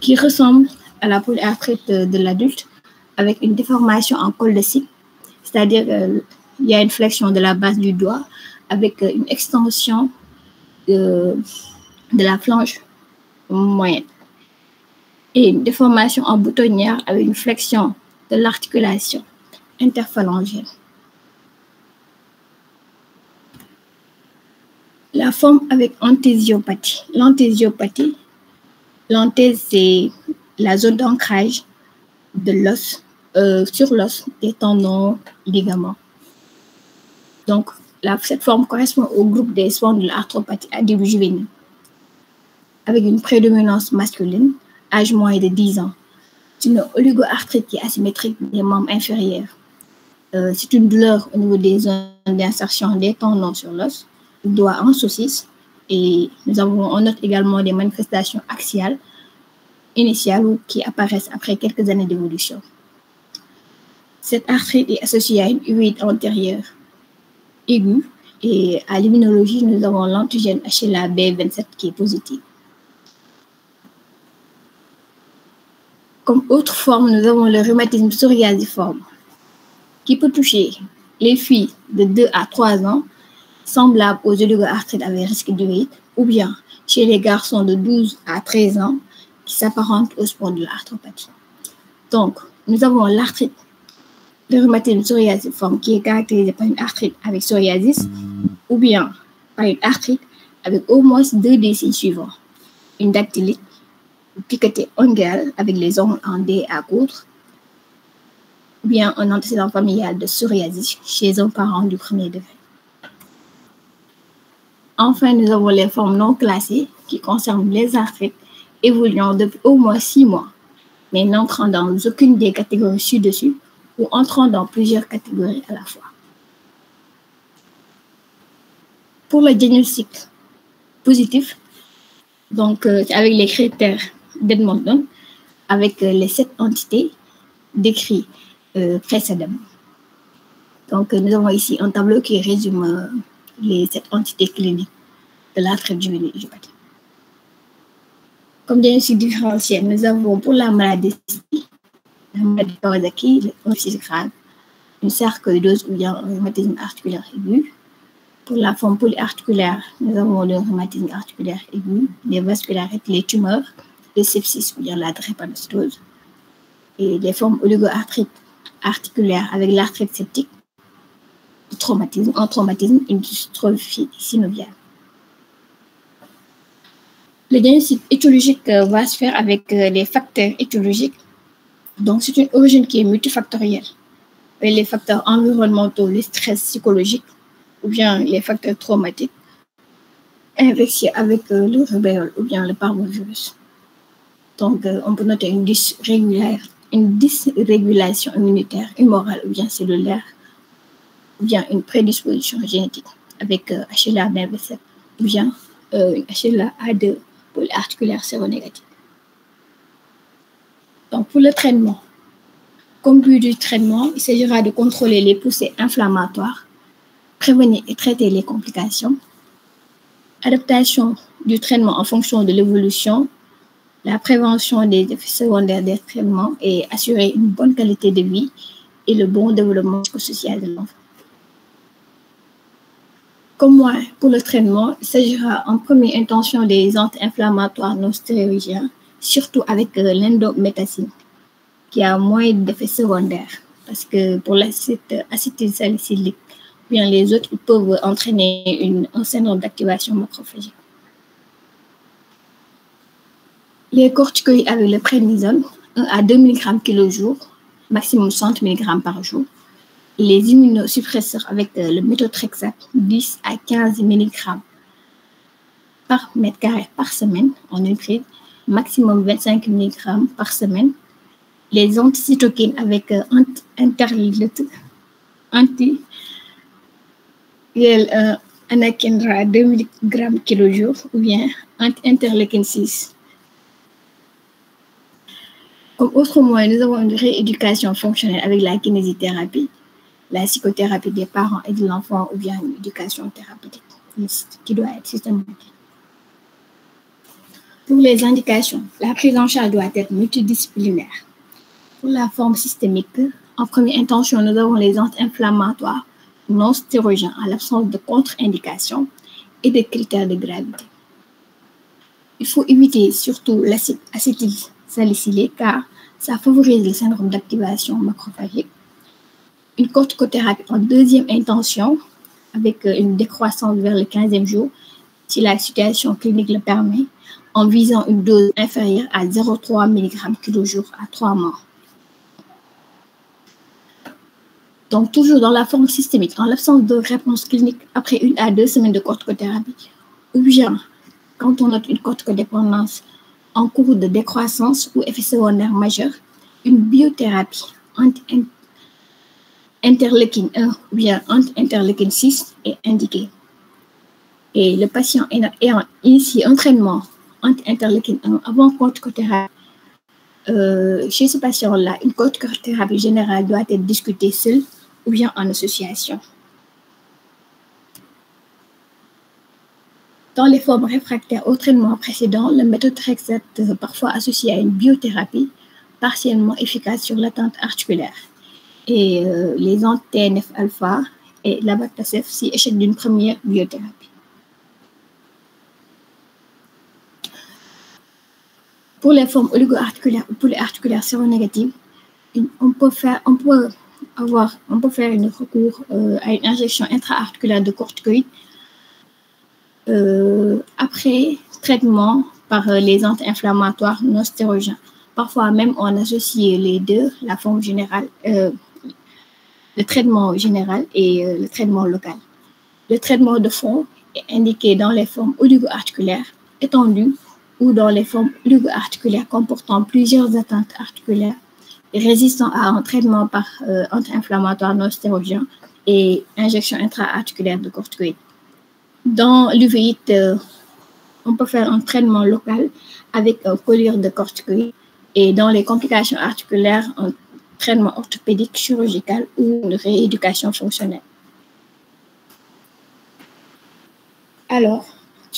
qui ressemble à la polyarthrite de l'adulte avec une déformation en col de cycle, c'est-à-dire il y a une flexion de la base du doigt avec une extension de la flanche moyenne et une déformation en boutonnière avec une flexion de l'articulation interphalangienne. La forme avec anthésiopathie. L'anthésiopathie, l'anthèse, c'est la zone d'ancrage de l'os sur l'os des tendons, ligaments. Donc, cette forme correspond au groupe des spondyloarthropathies à début juvénile, avec une prédominance masculine, âge moyen de 10 ans. C'est une oligoarthrite qui est asymétrique des membres inférieurs. C'est une douleur au niveau des zones d'insertion des tendons sur l'os, doigt en saucisse, et on note également des manifestations axiales initiales ou qui apparaissent après quelques années d'évolution. Cette arthrite est associée à une uvite antérieure aiguë et à l'immunologie, nous avons l'antigène HLA-B27 qui est positif. Comme autre forme, nous avons le rhumatisme psoriasiforme qui peut toucher les filles de 2 à 3 ans, semblable aux oligoarthrites avec risque d'urite, ou bien chez les garçons de 12 à 13 ans qui s'apparentent aux spondyloarthropathie. Donc, nous avons l'arthrite de rhumatisme psoriasiforme qui est caractérisée par une arthrite avec psoriasis, ou bien par une arthrite avec au moins 2 des signes suivants: une dactylite, une piqueté ongale avec les ongles en D à coudre, ou bien un antécédent familial de psoriasis chez un parent du premier degré. Enfin, nous avons les formes non classées qui concernent les arthrites évoluant depuis au moins 6 mois, mais n'entrant dans aucune des catégories ci-dessus ou entrant dans plusieurs catégories à la fois. Pour le diagnostic positif, donc avec les critères d'Edmonton, avec les 7 entités décrites précédemment. Donc, nous avons ici un tableau qui résume les 7 entités cliniques de l'arthrite juvénile idiopathique. Comme diagnostic différentiel, nous avons pour la maladie Kawasaki, un cyste grave, une sarcoïdose ou bien un rhumatisme articulaire aigu. Pour la forme polyarticulaire, nous avons le rhumatisme articulaire aigu, les vascularites, les tumeurs, le sepsis ou bien la drépanocytose. Et les formes oligoarthrites articulaires avec l'arthrite septique, un traumatisme, une dystrophie synoviale. Le diagnostic étiologique va se faire avec les facteurs étiologiques. Donc, c'est une origine qui est multifactorielle. Avec les facteurs environnementaux, le stress psychologique, ou bien les facteurs traumatiques, infectieux avec le rubéole ou bien le parvovirus. Donc, on peut noter une dysrégulation immunitaire, humorale ou bien cellulaire, ou bien une prédisposition génétique avec HLA-B27 ou bien une HLA-A2 polyarticulaire séronégative. Donc, pour le traitement, comme but du traitement, il s'agira de contrôler les poussées inflammatoires, prévenir et traiter les complications, adaptation du traitement en fonction de l'évolution, la prévention des effets secondaires des traitements et assurer une bonne qualité de vie et le bon développement psychosocial de l'enfant. Comme moi, pour le traitement, il s'agira en première intention des anti-inflammatoires non stéroïdiens, surtout avec l'indométacine, qui a moins d'effets secondaires, parce que pour l'acide acétylsalicylique, bien les autres peuvent entraîner un syndrome d'activation macrophagique. Les corticoïdes avec le prednisone, 1 à 2 mg kg, maximum 100 mg par jour. Les immunosuppresseurs avec le méthotrexate, 10 à 15 mg par mètre carré par semaine en une prise, maximum 25 mg par semaine. Les anticytokines avec anakinra 2 mg kg ou bien anti-interleukine 6. Comme autre moyen, nous avons une rééducation fonctionnelle avec la kinésithérapie, la psychothérapie des parents et de l'enfant ou bien une éducation thérapeutique qui doit être systématique. Pour les indications, la prise en charge doit être multidisciplinaire. Pour la forme systémique, en première intention, nous avons les anti-inflammatoires non stéroïdiens en l'absence de contre-indication et de critères de gravité. Il faut éviter surtout l'acide acétylsalicylé car ça favorise le syndrome d'activation macrophagique. Une corticothérapie en deuxième intention avec une décroissance vers le 15e jour si la situation clinique le permet, en visant une dose inférieure à 0,3 mg kg à 3 mois. Donc, toujours dans la forme systémique, en l'absence de réponse clinique après 1 à 2 semaines de corticothérapie, ou bien quand on note une corticodépendance en cours de décroissance ou effet secondaire majeur, une biothérapie anti-interleukine 1 ou bien anti-interleukine 6 est indiquée. Et le patient ayant initié un traitement anti-interleukine 1 avant corticothérapie, chez ce patient-là, une corticothérapie générale doit être discutée seule ou bien en association. Dans les formes réfractaires au traitement précédent, le méthotrexate parfois associé à une biothérapie partiellement efficace sur l'atteinte articulaire et les anti-TNF-alpha et l'abatacept si échec d'une première biothérapie. Pour les formes oligo-articulaires ou polyarticulaires séronégatives, on peut faire un recours à une injection intra-articulaire de corticoïdes après traitement par les anti-inflammatoires non stéroïdiens. Parfois même on associe les deux, la forme générale, le traitement général et le traitement local. Le traitement de fond est indiqué dans les formes oligo-articulaires étendues ou dans les formes oligo-articulaires comportant plusieurs atteintes articulaires résistant à un traitement par anti-inflammatoire non stéroïdien et injection intra-articulaire de corticoïdes. Dans l'uvéite, on peut faire un traitement local avec un collyre de corticoïdes et dans les complications articulaires, un traitement orthopédique chirurgical ou une rééducation fonctionnelle. Alors,